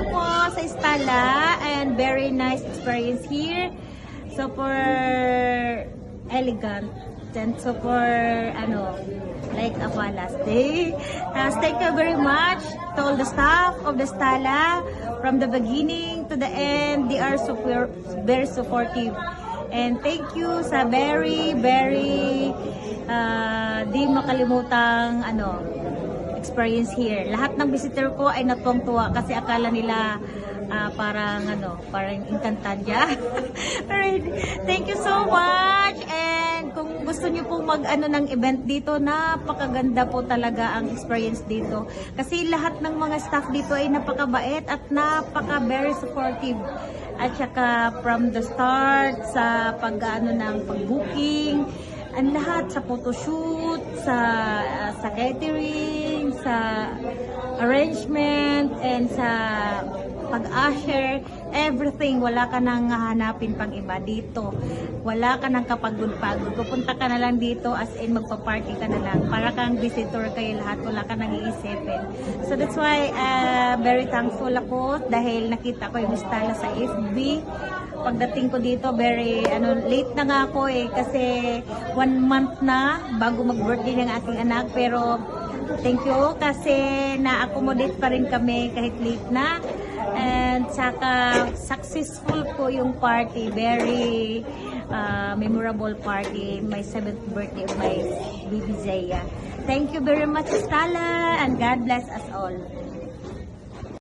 you po sa Stala and very nice experience here. Super elegant and super like a palace day. Thank you very much to all the staff of the Stala from the beginning to the end. They are super very supportive. And thank you sa very di makalimutang experience here. Lahat ng visitor ko ay natuwang-tuwa kasi akala nila parang Encantadia. Alright, thank you so much. And kung gusto niyo pong ng event dito, napakaganda po talaga ang experience dito. Kasi lahat ng mga staff dito ay napakabait at very supportive. At saka from the start sa ng pag-booking, ang lahat sa photoshoot, sa catering, sa arrangement, and sa pag-usher, everything. Wala ka nang hahanapin pang iba dito. Wala ka nang kapagod-pagod. Pupunta ka na lang dito as in magpa-party ka na lang. Para kang visitor kayo lahat. Wala ka nang iisipin. So that's why very thankful ako dahil nakita ko yung Stala sa FB. Pagdating ko dito, very late na nga ako kasi 1 month na bago mag-birthday ng aking anak, pero thank you kasi na-accommodate pa rin kami kahit late na, and saka successful po yung party, very memorable party, my 7th birthday of my baby Zaya. Thank you very much, Stala, and God bless us all.